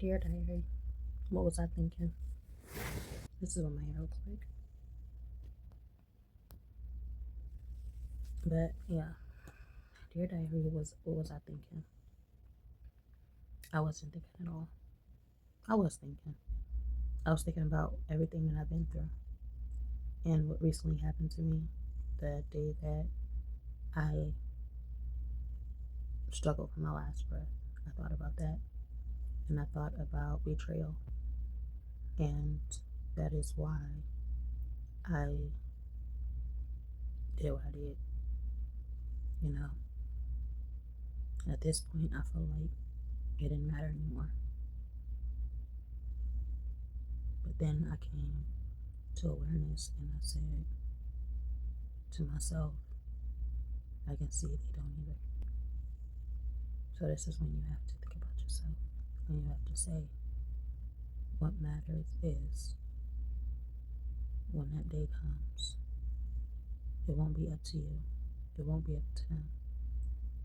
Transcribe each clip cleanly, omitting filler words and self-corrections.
Dear diary, what was I thinking? This is what my hair looks like. But yeah, dear diary, what was I thinking? I wasn't thinking at all. I was thinking about everything that I've been through and what recently happened to me the day that I struggled for my last breath. I thought about that, and I thought about betrayal, and that is why I did what I did. You know, at this point, I feel like it didn't matter anymore. But then I came to awareness and I said to myself, I can see they don't either. So this is when you have to think about yourself. And you have to say, what matters is when that day comes, it won't be up to you. It won't be up to them.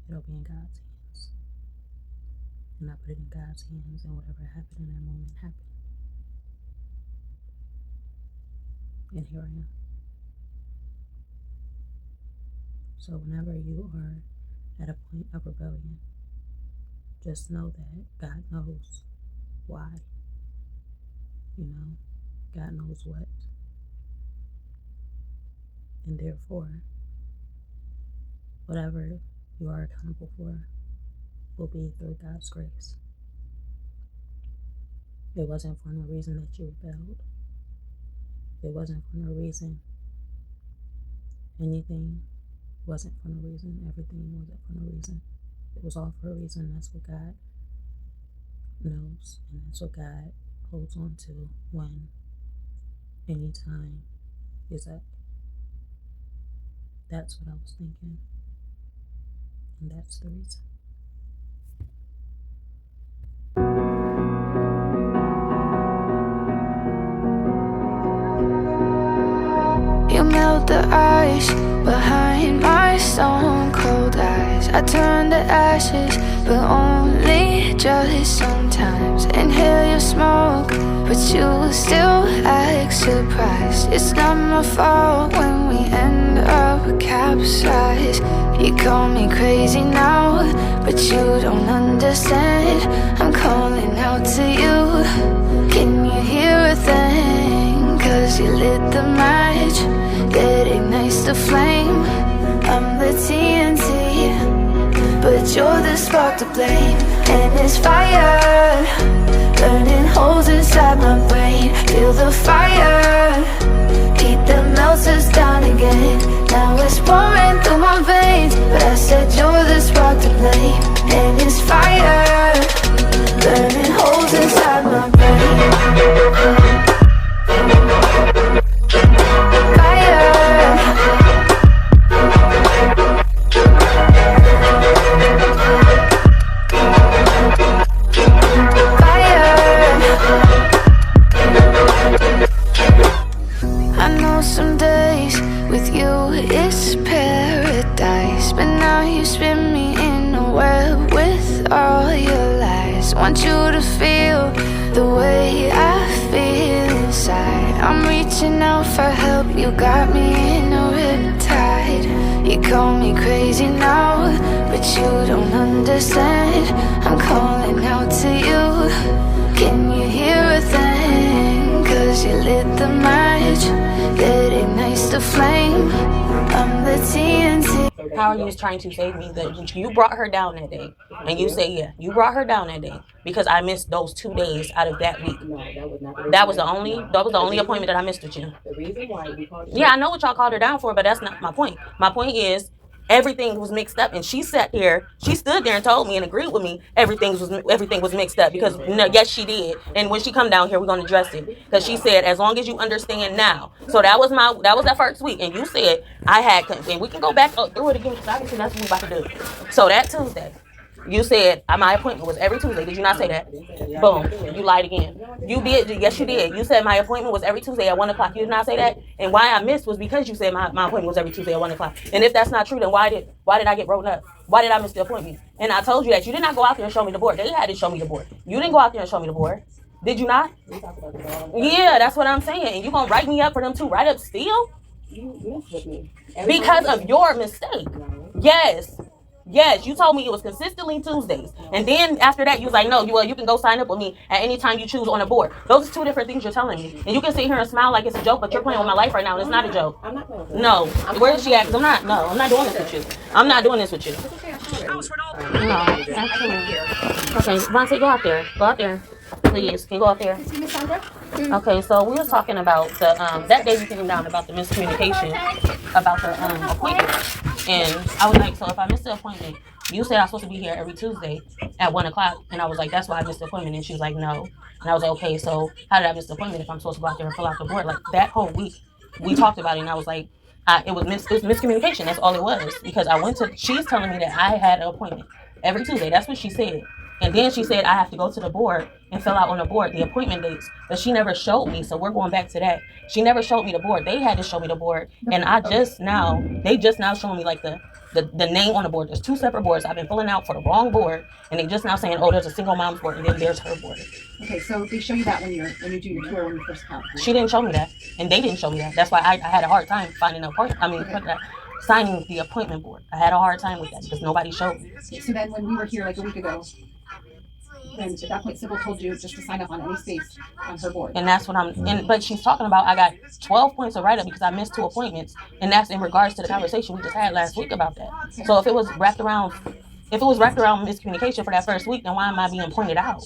It'll be in God's hands. And I put it in God's hands, and whatever happened in that moment happened. And here I am. So whenever you are at a point of rebellion, just know that God knows why. You know, God knows what. And therefore, whatever you are accountable for will be through God's grace. It wasn't for no reason that you rebelled. It wasn't for no reason. Anything wasn't for no reason. Everything wasn't for no reason. It was all for a reason. That's what God knows, and that's what God holds on to when any time is up. That's what I was thinking, and that's the reason. You melt the ice behind my stone cold eyes. I turn to ashes, but only just sometimes. Inhale your smoke, but you still act surprised. It's not my fault when we end up capsized. You call me crazy now, but you don't understand. I'm calling out to you. Can you hear a thing? 'Cause you lit the match, it ignites the flame. I'm the TNT, but you're the spark to blame. And it's fire, burning holes inside my brain. Feel the fire, heat that melts us down again. Now it's pouring through my veins, but I said you're the spark to blame. And it's fire, burning holes inside my brain. Want you to feel the way I feel inside. I'm reaching out for help, you got me in a riptide. You call me crazy now, but you don't understand. I'm calling out to you. Can you hear a thing? 'Cause you lit the match, it ignites the flame. I'm the TNT. How are you trying to save me? That you brought her down that day, and you say, yeah, you brought her down that day because I missed those 2 days out of that week. No, that was not. That was the only appointment that I missed with you. The reason why we called you. Yeah, I know what y'all called her down for, but that's not my point. My point is everything was mixed up, and she stood there and told me and agreed with me everything was mixed up because yes, she did. And when she come down here, we're gonna address it because she said as long as you understand now. So that was that first week, and you said I had, and we can go back through it again because obviously that's what we're about to do. So that Tuesday, You said my appointment was every Tuesday. Did you not say that? Boom. You lied again. You did. Yes, you did. You said my appointment was every Tuesday at 1 o'clock. You did not say that. And why I missed was because you said my appointment was every Tuesday at 1 o'clock. And if that's not true, then why did I get wrote up? Why did I miss the appointment? And I told you that you did not go out there and show me the board. They had to show me the board. You didn't go out there and show me the board. Did you not? Yeah, that's what I'm saying. And you gonna write me up for them two write-ups still? You mess with me. Because of your mistake. Yes. Yes, you told me it was consistently Tuesdays. And then after that, you was like, no, you can go sign up with me at any time you choose on the board. Those are two different things you're telling me. And you can sit here and smile like it's a joke, but you're playing with my life right now, and it's not a joke. I'm not playing with No. Where is she at? 'Cause I'm not doing this with you. I'm not doing this with you. No, actually. Okay, Vontae, go out there. Go out there. Please, can you go out there? Okay, so we were talking about the that day you came down about the miscommunication about the appointment. And I was like, so if I missed the appointment, you said I was supposed to be here every Tuesday at 1 o'clock. And I was like, that's why I missed the appointment. And she was like, no. And I was like, okay, so how did I miss the appointment if I'm supposed to go out there and fill out the board? Like that whole week, we talked about it. And I was like, it was miscommunication. That's all it was. Because she's telling me that I had an appointment every Tuesday. That's what she said. And then she said I have to go to the board and fill out on the board the appointment dates, but she never showed me. So we're going back to that. She never showed me the board. They had to show me the board, and they just now showing me like the name on the board. There's two separate boards. I've been filling out for the wrong board, and they just now saying, oh, there's a single mom's board, and then there's her board. Okay, so they show you that when you do your tour when you first come. She didn't show me that, and they didn't show me that. That's why I had a hard time finding an appointment. Signing the appointment board. I had a hard time with that because nobody showed me. So then when we were here like a week ago, then at that point Sybil told you just to sign up on any space on her board. And that's what but she's talking about I got 12 points of write-up because I missed 2 appointments. And that's in regards to the conversation we just had last week about that. Okay. So if it was wrapped around miscommunication for that first week, then why am I being pointed out?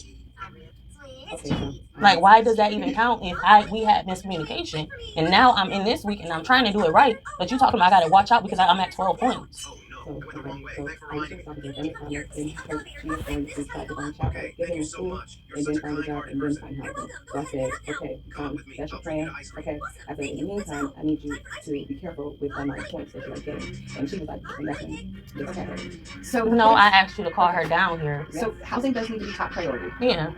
Okay. Like, why does that even count if we had miscommunication? And now I'm in this week and I'm trying to do it right, but you talking about I gotta watch out because I'm at 12 points. So I just talking to anytime in her, she was going to try to find shop, get in school, and then find a job, and then find housing. So I said, okay, that's your plan. Okay. I said, in the meantime, I need you to be careful with the amount of points that you're getting. And she was like, nothing. Okay. So no, I asked you to call her down here. So housing does need to be top priority. Yeah.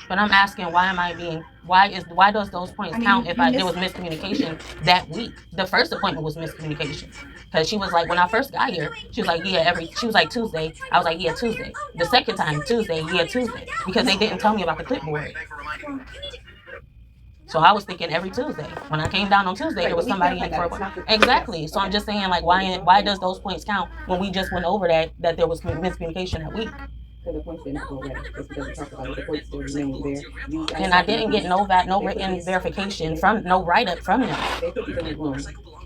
But I'm asking, why does those points count if there was miscommunication that week? The first appointment was miscommunication. Because she was like, when I first got here, she was like, she was like Tuesday. I was like, yeah, Tuesday. The second time, Tuesday, yeah, Tuesday. Because they didn't tell me about the clipboard. So I was thinking every Tuesday. When I came down on Tuesday, there was somebody in for a exactly. So I'm just saying, like, why does those points count when we just went over that there was miscommunication that week? Because the points didn't go away. Just because we talked about it, the points still remain there. And I didn't get no written verification no write-up from them. They put these in the room,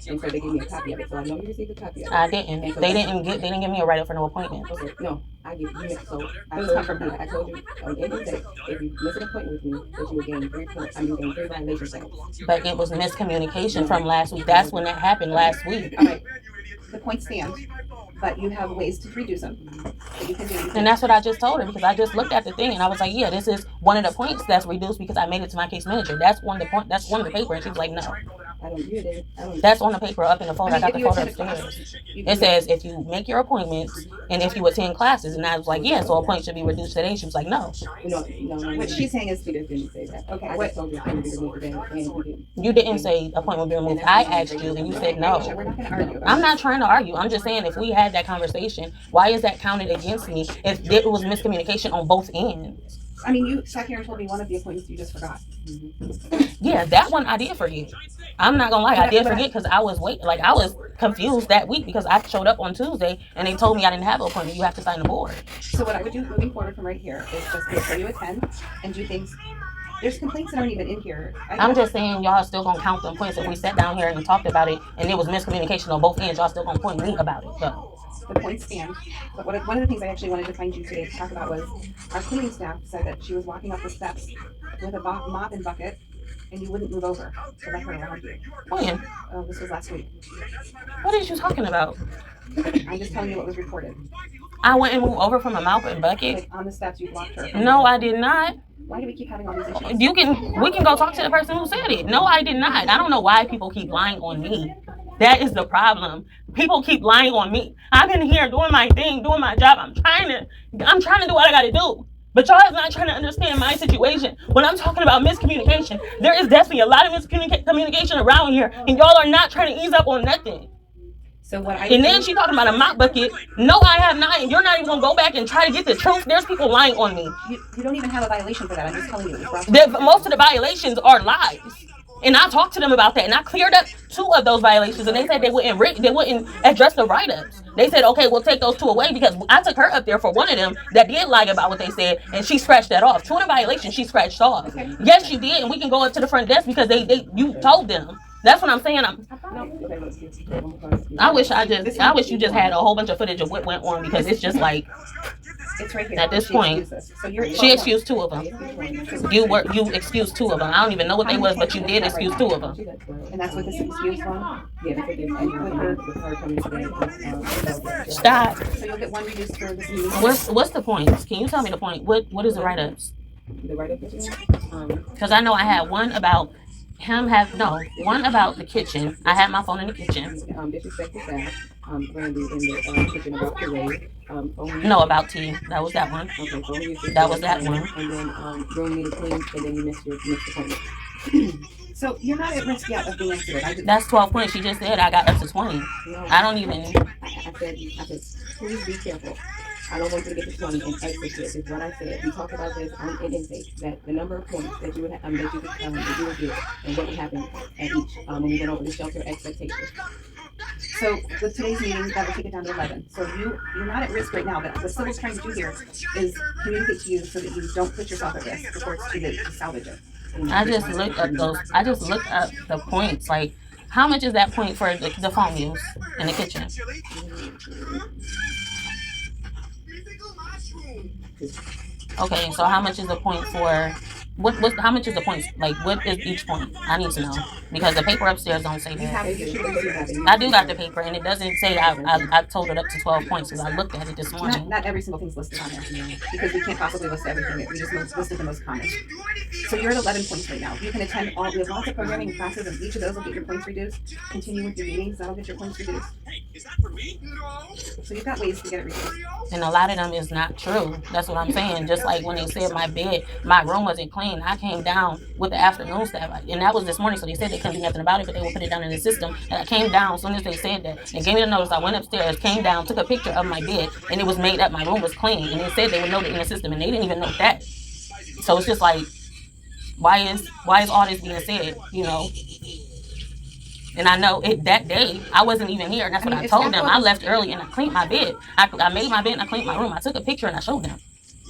and so they gave me a copy of it. So I know you received a copy of it. I didn't. So they didn't give me a write-up for no appointment. Okay, no, I give you. So I told you on any day, if you miss an appointment with me, that you would gain 3 points. You gain 3 violation points. But it was miscommunication from last week. That's when that happened last week. All right. The points stand, but you have ways to reduce them that you can do. And that's what I just told her, because I just looked at the thing and I was like, yeah, this is one of the points that's reduced because I made it to my case manager. That's one of the paper. And she was like, no. That's on the paper up in the folder. I got the folder upstairs. It says if you make your appointments and if you attend classes. And I was like, yeah, so a point should be reduced today. She was like, no. No. What she's saying is, she didn't say that. Okay. I just told you appointment be removed today, and you didn't say appointment be removed. I asked you and you said no. We're not going to argue. I'm not trying to argue. I'm just saying if we had that conversation, why is that counted against me if it was miscommunication on both ends? I mean, you sat here and told me one of the appointments you just forgot. Yeah, that one I did forget. I'm not gonna lie, I did forget because I was I was confused that week because I showed up on Tuesday and they told me I didn't have an appointment. You have to sign the board. So what I would do moving forward from right here is just make sure you attend and do things. There's complaints that aren't even in here. I'm just saying y'all are still gonna count them points. If we sat down here and talked about it and there was miscommunication on both ends, y'all still gonna point me about it. So. The points stand. But one of the things I actually wanted to find you today to talk about was our cleaning staff said that she was walking up the steps with a mop and bucket and you wouldn't move over to let her around you. When? This was last week. What are you talking about? I'm just telling you what was reported. I went and moved over from a mop and bucket? Like on the steps you blocked her. No, I did not. Why do we keep having all these issues? We can go talk to the person who said it. No, I did not. I don't know why people keep lying on me. That is the problem. People keep lying on me. I've been here doing my thing, doing my job. I'm trying to do what I gotta do. But y'all is not trying to understand my situation. When I'm talking about miscommunication, there is definitely a lot of miscommunication around here, and y'all are not trying to ease up on nothing. So what I And then she talking about a mop bucket. No, I have not, and you're not even gonna go back and try to get the truth. There's people lying on me. You don't even have a violation for that. I'm just telling you. Most of the violations are lies. And I talked to them about that, and I cleared up 2 of those violations, and they said they wouldn't address the write-ups. They said, okay, we'll take those 2 away, because I took her up there for one of them that did lie about what they said, and she scratched that off. 2 of the violations she scratched off. Okay. Yes, she did, and we can go up to the front desk because you told them. That's what I'm saying. I wish you just had a whole bunch of footage of what went on, because it's just like, it's right here. At this point, she excused 2 of them. You excused 2 of them. I don't even know what they was, but you did excuse 2 of them. And that's what this excuse from? Yeah, Stop. So you'll get 1 reduced for this meeting. What's the points? Can you tell me the point? What is the write-ups? The write-ups? Because I know I had one about one about the kitchen. I had my phone in the kitchen. Disrespectful staff. Randy in the kitchen about parade. No, about tea. That was that one. Okay, that was that one. And then room needed clean, and then you missed the appointment. So you're not at risk yet of being exited. That's 12 points. She just said I got up to 20. No, I don't even. I said, please be careful. I don't want you to get to 20 and exit this. Is what I said. We talked about this on intake, that the number of points that you would get, and what would happen at each when we went over the shelter expectations. So with today's meeting, that will take it down to 11. So you're not at risk right now, but what Sybil's trying to do here is communicate to you so that you don't put yourself at risk before it's too late to salvage it. I just looked up the points. Like, how much is that point for the phone use in the kitchen? Okay, so how much is the point for how much is the point? Like, what is each point? I need to know, because the paper upstairs don't say that. I do got the paper, and it doesn't say I told it up to 12 points, because I looked at it this morning. Not every single thing's listed on there, because we can't possibly list everything. We just listed the most common. So you're at 11 points right now. You can attend we have lots of programming and classes, and each of those will get your points reduced. Continue with your meetings, that'll get your points reduced. So you've got ways to get it reduced. And a lot of them is not true. That's what I'm saying. Just like when they said my room wasn't clean, I came down with the afternoon staff, and that was this morning, so they said they couldn't do nothing about it, but they would put it down in the system. And I came down as soon as they said that, and gave me the notice. I went upstairs, came down, took a picture of my bed, and it was made up. My room was clean, and they said they would note it in the system, and they didn't even note that. So it's just like, why is all this being said, And I know that day I wasn't even here, and that's what I told them. I left early and I cleaned my bed. I made my bed and I cleaned my room. I took a picture and I showed them.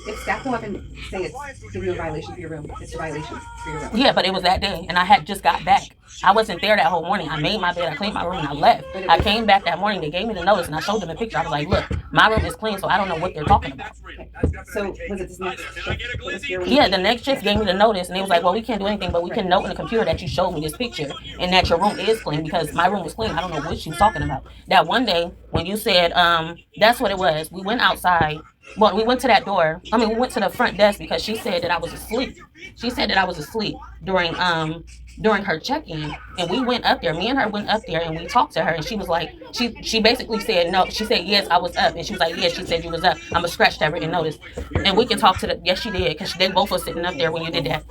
If staff go up and say it's give you a violation for your room, it's a violation for your room. Yeah, but it was that day, and I had just got back. I wasn't there that whole morning. I made my bed, I cleaned my room, and I left. I came back that morning. They gave me the notice, and I showed them a picture. I was like, look, my room is clean, so I don't know what they're talking about. Okay. So was it this next shift? Yeah, the next shift gave me the notice, and they was like, well, we can't do anything, but we can note in the computer that you showed me this picture and that your room is clean, because my room was clean. I don't know what she was talking about. That one day when you said, that's what it was. We went outside. Well, we went to that door. We went to the front desk because she said that I was asleep. She said that I was asleep during her check-in, and we went up there. Me and her went up there, and we talked to her, and she was like, she basically said no. She said, yes, I was up, and she was like, yes, she said you was up. I'm gonna scratch that written notice, and we can talk to yes, she did, because they both were sitting up there when you did that.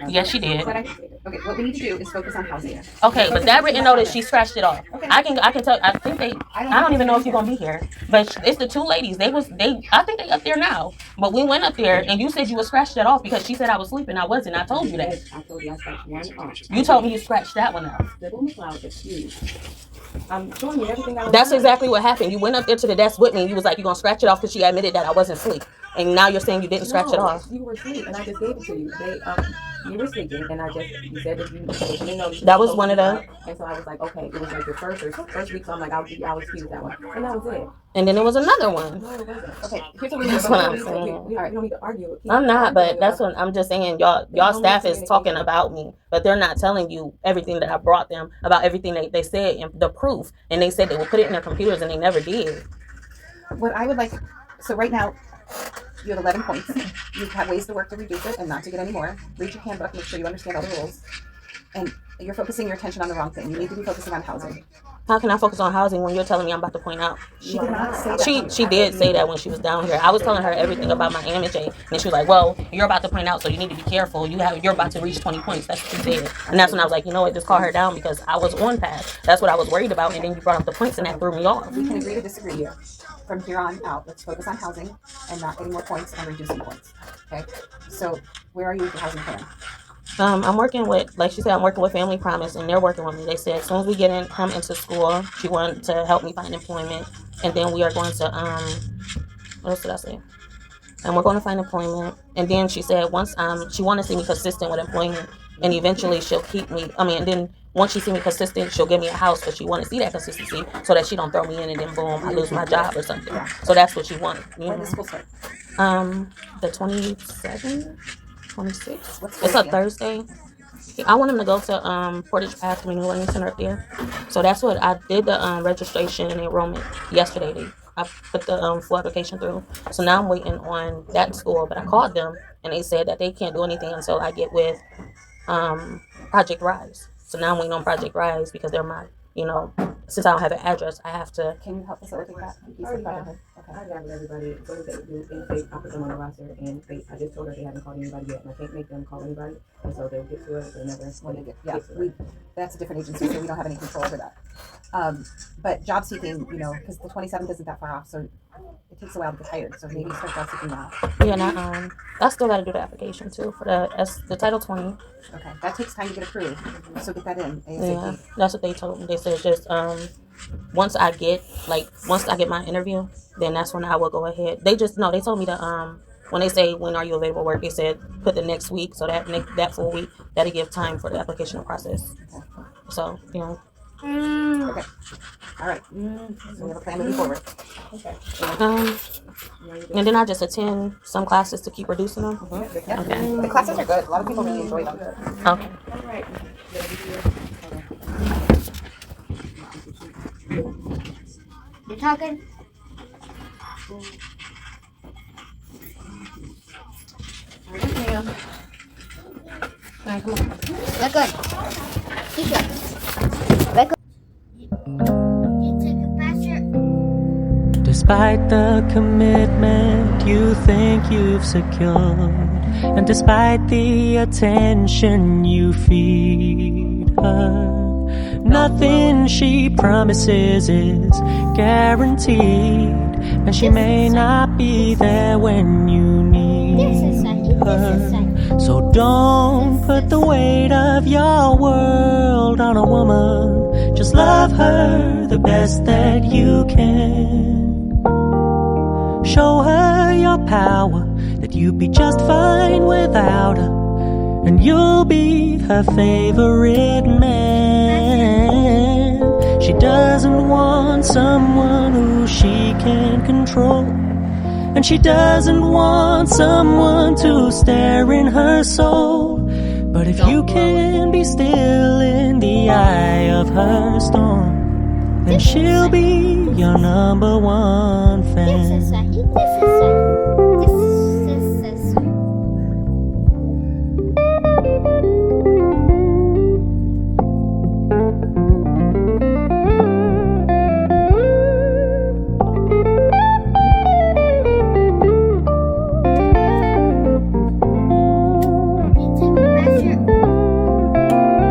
Yes, she did. Okay, what we need to do is focus on housing. Okay, but that written notice, she scratched it off. Okay. I can tell. I think I don't even know if you're gonna be here, but it's the 2 ladies. I think they up there now. But we went up there, and you said you would scratch that off because she said I was sleeping. I wasn't. I told you that. I told you I scratched one off. You told me you scratched that one off. I'm showing you everything I was That's exactly what happened. You went up there to the desk with me, and you was like, you're going to scratch it off because she admitted that I wasn't asleep. And now you're saying you didn't scratch it off. You were asleep, and I just gave it to you. You were sleeping, and you said that you didn't know. That was one of them. And so I was like, okay, it was like your first week, so I'm like, I was excuse that one. And that was it. And then there was another one. No, it wasn't. Okay, that's what I'm saying. All right, you don't need to argue. I'm not, but that's what I'm just saying. Y'all staff is talking about me, but they're not telling you everything that I brought them about everything they said and the proof. And they said they would put it in their computers, and they never did. What I would like, so right now, you have 11 points. You have ways to work to reduce it and not to get any more. Read your handbook, make sure you understand all the rules. And you're focusing your attention on the wrong thing. You need to be focusing on housing. How can I focus on housing when you're telling me I'm about to point out? She did not say that. She did say that when she was down here. I was telling her everything about my AMHA, and she was like, "Well, you're about to point out, so you need to be careful. You're about to reach 20 points." That's what she said, and that's when I was like, you know what, just call her down because I was on path. That's what I was worried about, and then you brought up the points, and that threw me off. We can agree to disagree here. From here on out, let's focus on housing and not getting more points and reducing points. Okay. So where are you with your housing plan? I'm working with, like she said, I'm working with Family Promise, and they're working with me. They said as soon as we get him into school, she wanted to help me find employment, and then we are going to what else did I say? And we're going to find employment, and then she said once she wanted to see me consistent with employment, and eventually she'll keep me. And then once she see me consistent, she'll give me a house, but she want to see that consistency so that she don't throw me in and then boom, I lose my job or something. So that's what she wanted. When does school start? The 27th. 26. It's a Thursday. I want him to go to Portage Path Community Learning Center up there. So that's what I did the registration and enrollment yesterday. I put the full application through. So now I'm waiting on that school, but I called them and they said that they can't do anything until I get with Project Rise. So now I'm waiting on Project Rise because they're my, since I don't have an address, I have to. Can you help facilitate that? I gathered everybody, so they do in faith, I put them on the roster, and I just told her they haven't called anybody yet, and I can't make them call anybody, and so they'll get to it, they'll never When they get, that's a different agency, so we don't have any control over that. But job seeking, because the 27th isn't that far off, so it takes a while to get hired, so maybe start job seeking now. Yeah, and I still got to do the application too for the Title 20. Okay, that takes time to get approved, so get that in ASAP. Yeah, that's what they told me. They said just once I get my interview, then that's when I will go ahead. They told me to when they say when are you available to work, they said put the next week, so that full week, that'll give time for the application process. Okay. So Okay. All right. So we have a plan moving forward. Okay. And then I just attend some classes to keep reducing them. Mm-hmm. Yeah. Okay. The classes are good. A lot of people really enjoy them. Okay. You talking? Alright, come on. Look good. Teacher. Look good. You take a picture. Despite the commitment you think you've secured, and despite the attention you feed her, nothing she promises is guaranteed, and she may not be there when you need her. So don't put the weight of your world on a woman. Just love her the best that you can. Show her your power, that you'd be just fine without her, and you'll be her favorite man. She doesn't want someone who she can control, and she doesn't want someone to stare in her soul. But if you can be still in the eye of her storm, then she'll be your number one fan.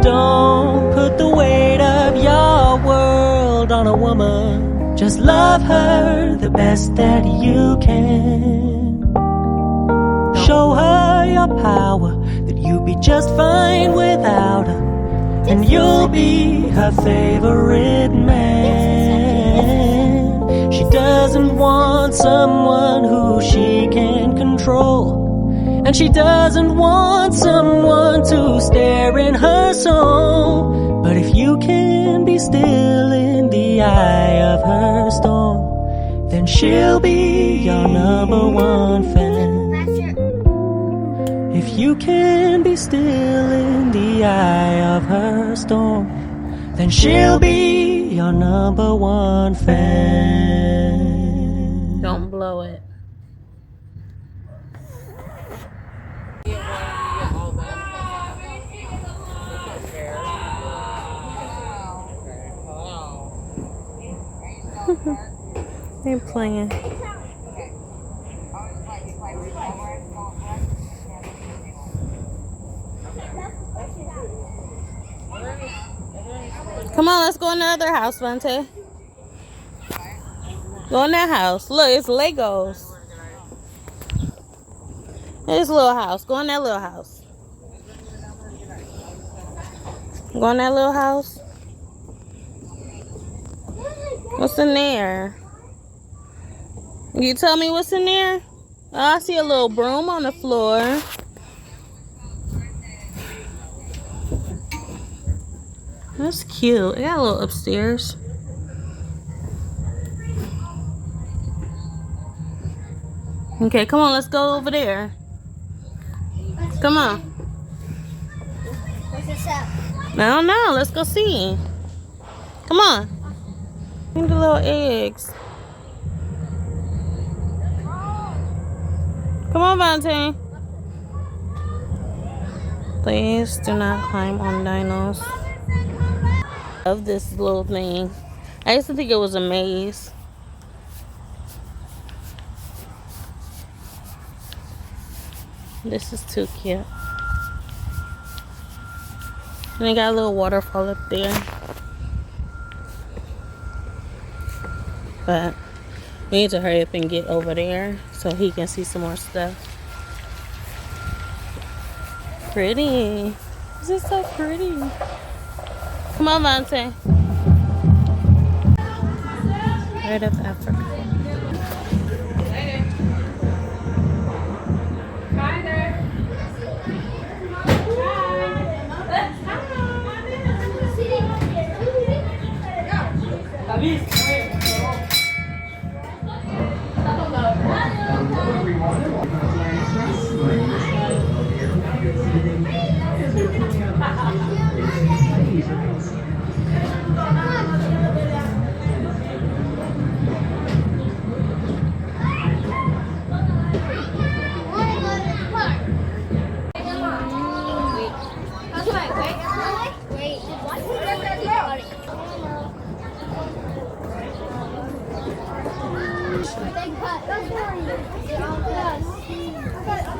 Don't put the weight of your world on a woman. Just love her the best that you can. Show her your power, that you'll be just fine without her, and you'll be her favorite man. She doesn't want someone who she can control, and she doesn't want someone to stare in her soul. But if you can be still in the eye of her storm, then she'll be your number one fan. If you can be still in the eye of her storm, then she'll be your number one fan. Don't blow it. ain't playing. Come on, let's go in the other house, Vante. Go in that house. Look, it's Legos. This little house. Go in that little house. Go in that little house. What's in there? You tell me what's in there? Oh, I see a little broom on the floor. That's cute. It got a little upstairs. Okay, come on, let's go over there. Come on. What's this up? I don't know. Let's go see. Come on. Look at the little eggs. Come on, Vontae. Please do not climb on dinos. I love this little thing. I used to think it was a maze. This is too cute. And they got a little waterfall up there. But we need to hurry up and get over there so he can see some more stuff. Pretty. This is so pretty. Come on, Vontae. Right up Africa.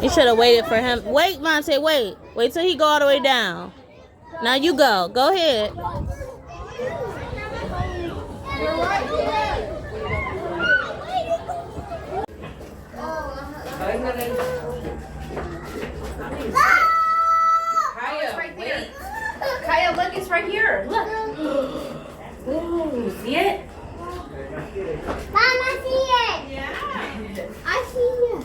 You should have waited for him. Wait, Monte, wait. Wait till he go all the way down. Now you go. Go ahead. Kaya, look, it's right here. Look. Ooh, see it? Mom, I see it. Yeah. I see it.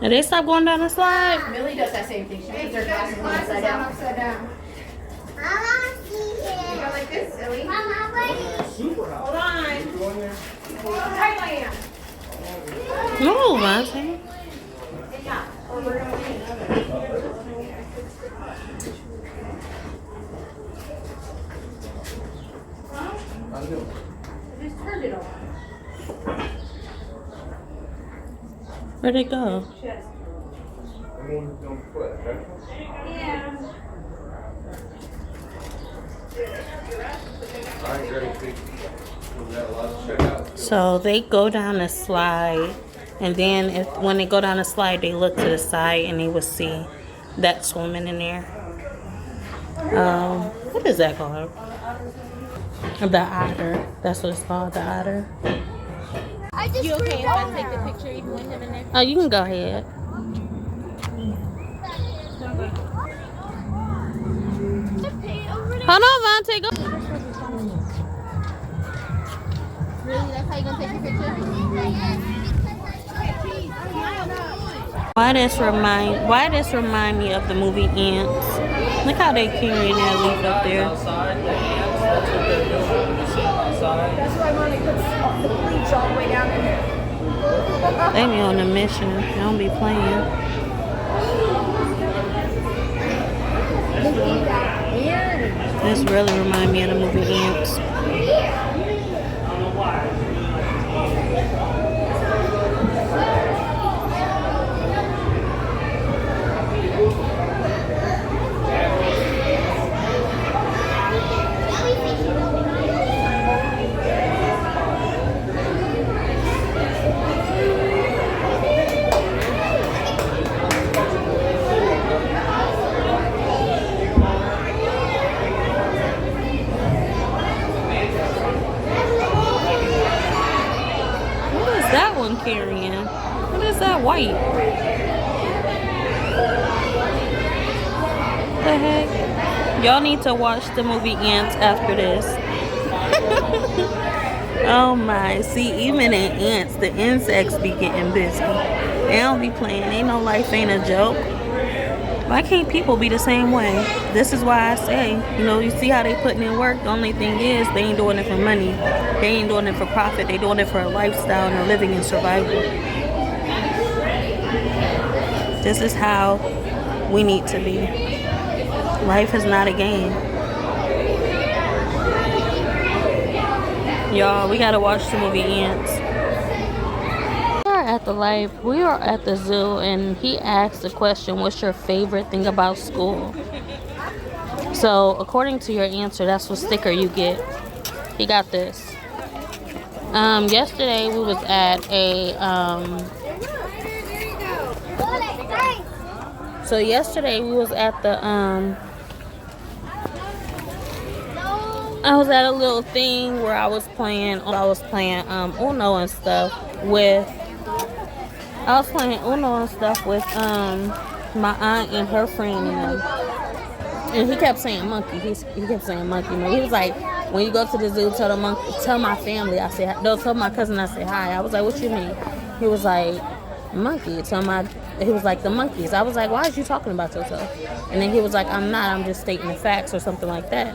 Did they stop going down the slide? Millie does that same thing. She puts her glasses upside down. Mom, I see it. You go like this, silly. Mom, I'm ready. Hold on. Hold on tight, I am. Move, Monte. Just turned it on. Where'd it go? Yeah. So they go down the slide, and then when they go down the slide, they look to the side and they will see that swimming in there. What is that called? The otter. That's what it's called, the otter. You okay if I take the picture even with him in there? Oh, you can go ahead. Hold on, Vontae. Go. Really? That's how you gonna take your picture? Why this remind me of the movie Ants? Look how they carrying that leaf up there. That's why Mommy puts the bleach all the way down in there. They be on a mission. They don't be playing. This really remind me of the movie Ants. the heck? Y'all need to watch the movie Ants after this. Oh my. See, even in ants, the insects be getting busy. They don't be playing. They know life ain't a joke. Why can't people be the same way? This is why I say, you know, you see how they putting in work. The only thing is they ain't doing it for money. They ain't doing it for profit. They doing it for a lifestyle and a living and survival. This is how we need to be. Life is not a game. Y'all, we gotta watch the movie Ants. We are at the life. We are at the zoo, and he asked the question, what's your favorite thing about school? So according to your answer, that's what sticker you get. He got this. Yesterday we was at a so yesterday we was at the I was at a little thing where I was playing Uno and stuff with my aunt and her friend and he kept saying monkey. He kept saying monkey. He was like, when you go to the zoo, tell my family I say, tell my cousin I say hi. I was like, what you mean? He was like, monkey. He was like, the monkeys. I was like, why is you talking about yourself? And then he was like, I'm just stating the facts or something like that.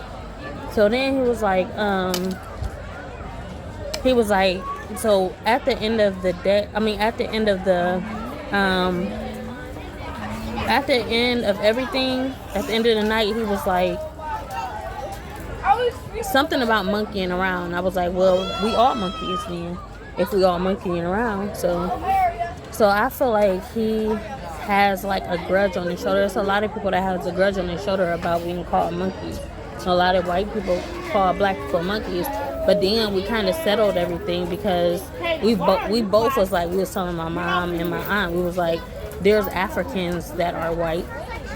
So then he was like, so at the end of the day, at the end of everything, at the end of the night, he was like, something about monkeying around. I was like, well, we all monkeys then, if we all monkeying around. So I feel like he has like a grudge on his shoulder. There's a lot of people that has a grudge on their shoulder about being called monkeys. A lot of white people call black people monkeys, but then we kind of settled everything because we both was like, we was telling my mom and my aunt, we was like, there's Africans that are white,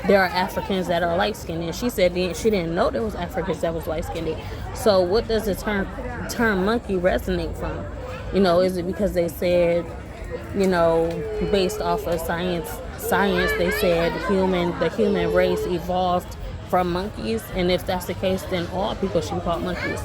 there are Africans that are light-skinned, and she said she didn't know there was Africans that was light-skinned. So what does the term monkey resonate from? You know, is it because they said, you know, based off of science they said the human race evolved from monkeys, and if that's the case, then all people should be called monkeys.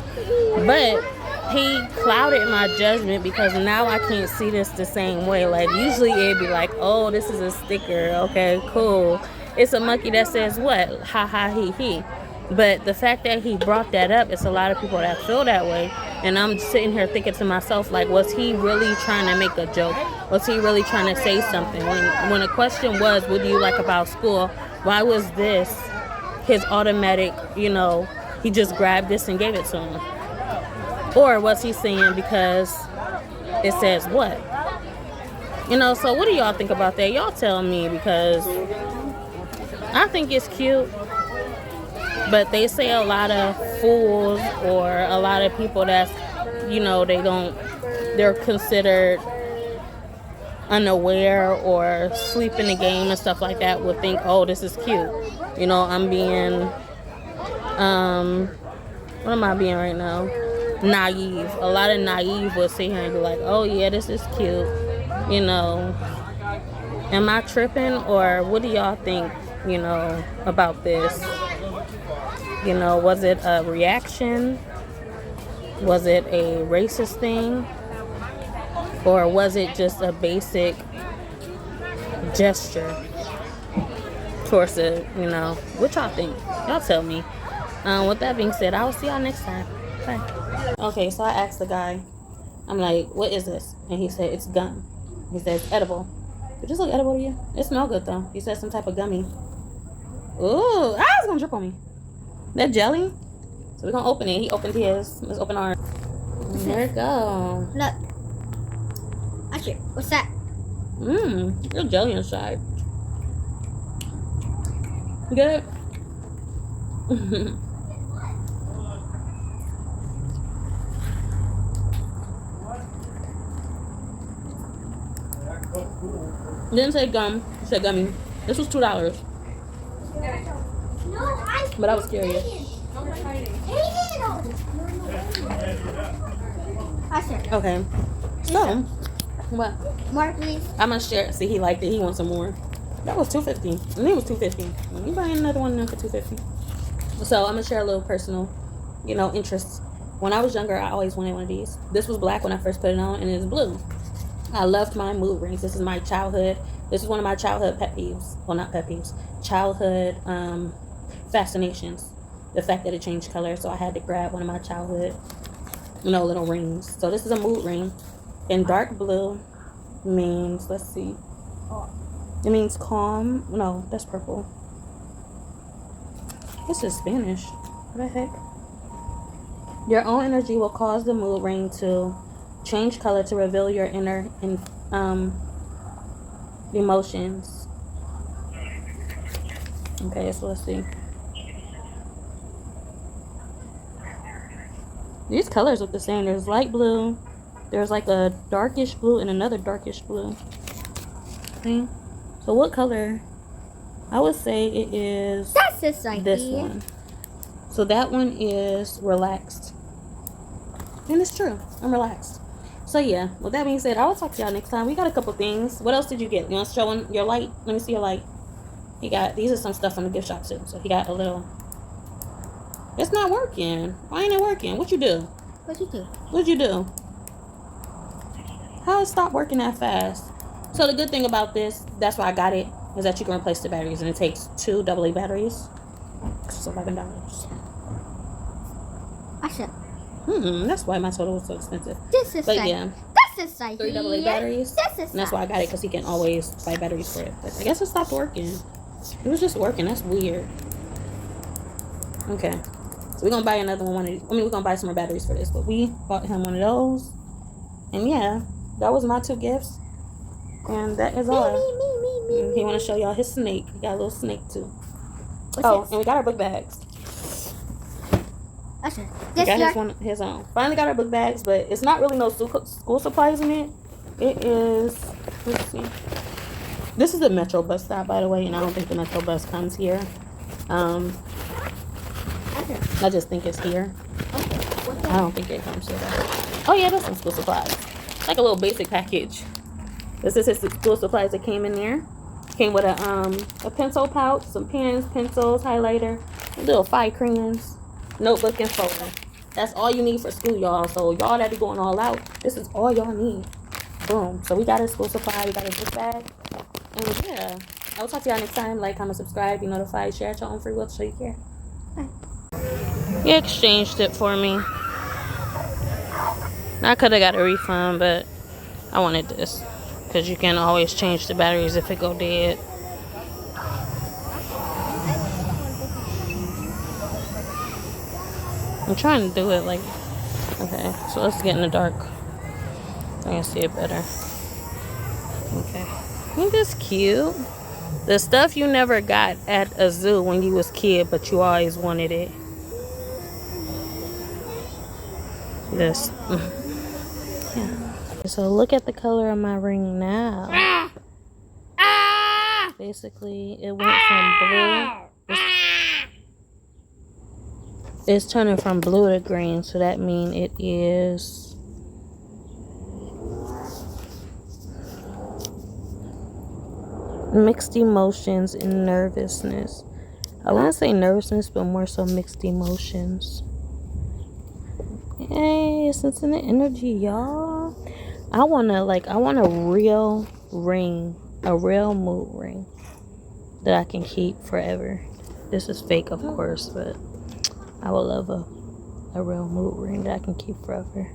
But he clouded my judgment because now I can't see this the same way. Like, usually it'd be like, oh, this is a sticker, okay, cool. It's a monkey that says what? Ha ha he he. But the fact that he brought that up, it's a lot of people that feel that way. And I'm sitting here thinking to myself, like, was he really trying to make a joke? Was he really trying to say something? When the question was, what do you like about school? Why was this his automatic, you know, he just grabbed this and gave it to him? Or was he saying because it says what? You know, so what do y'all think about that? Y'all tell me, because I think it's cute. But they say a lot of fools or a lot of people that's, you know, they're considered unaware or sleep in the game and stuff like that would think, oh, this is cute. You know, I'm being, what am I being right now? Naive. A lot of naive would sit here and be like, oh yeah, this is cute. You know, am I tripping, or what do y'all think, you know, about this? You know, was it a reaction? Was it a racist thing? Or was it just a basic gesture towards it, you know? What y'all think? Y'all tell me. With that being said, I will see y'all next time. Bye. Okay, so I asked the guy, I'm like, what is this? And he said, it's gum. He said, it's edible. It just look edible to you? It smells good though. He said some type of gummy. Ooh, it's gonna drip on me. That jelly? So we're gonna open it. He opened his. Let's open ours. There it go. Look. Usher, what's that? There's jelly inside. Good? Didn't say gum. It said gummy. This was $2. But I was curious. Okay. So, what? More, please. I'm gonna share. See, he liked it. He wants some more. That was $250. I think it was $250. You buy another one then for $250. So I'm gonna share a little personal, interest. When I was younger, I always wanted one of these. This was black when I first put it on, and it's blue. I loved my mood rings. This is my childhood. This is one of my childhood pet peeves. Well, not pet peeves. Childhood fascinations. The fact that it changed color. So I had to grab one of my childhood, little rings. So this is a mood ring. And dark blue means, let's see. It means calm. No, that's purple. This is Spanish. What the heck? Your own energy will cause the mood ring to change color to reveal your inner emotions. Okay, so let's see. These colors look the same. There's light blue. There's like a darkish blue and another darkish blue. See? So what color? I would say it is this one. So that one is relaxed. And it's true. I'm relaxed. So yeah, with that being said, I will talk to y'all next time. We got a couple things. What else did you get? You want to show your light? Let me see your light. He got, these are some stuff from the gift shop too. So he got a little. It's not working. Why ain't it working? What you do? What'd you do? How it stopped working that fast? So the good thing about this, that's why I got it, is that you can replace the batteries, and it takes 2 AA batteries. It's $11. That's why my total was so expensive. But yeah, 3 AA batteries. And that's why I got it, because he can always buy batteries for it. But I guess it stopped working. It was just working. That's weird. Okay, so we're gonna buy another one. We're gonna buy some more batteries for this. But we bought him one of those. And yeah, that was my 2 gifts. And that is all. He want to show y'all his snake. He got a little snake too. And we got our book bags. We got his own. Finally got our book bags, but it's not really no school supplies in it. It is, let's see. This is the Metro bus stop, by the way, and I don't think the Metro bus comes here. I just think it's here. I don't think it comes here though. Oh yeah, that's some school supplies. Like a little basic package. This is his school supplies that came in there. Came with a pencil pouch, some pens, pencils, highlighter, little 5 crayons, notebook, and folder. That's all you need for school, y'all. So y'all that be going all out, this is all y'all need. Boom. So we got a school supply, we got a book bag. And yeah, I will talk to y'all next time. Like, comment, subscribe, be notified, share at your own free will to show you care. Bye. He exchanged it for me. I could have got a refund, but I wanted this. Because you can always change the batteries if it go dead. I'm trying to do it like... Okay, so let's get in the dark. I can see it better. Okay. Ain't this cute? The stuff you never got at a zoo when you was a kid, but you always wanted it. This. Yeah. So look at the color of my ring now. Basically, it went from blue. It's turning from blue to green, so that means it is mixed emotions and nervousness. I want to say nervousness, but more so mixed emotions. Hey, it's in the energy, y'all. I want a real ring, a real mood ring that I can keep forever. This is fake, of course, but I would love a real mood ring that I can keep forever.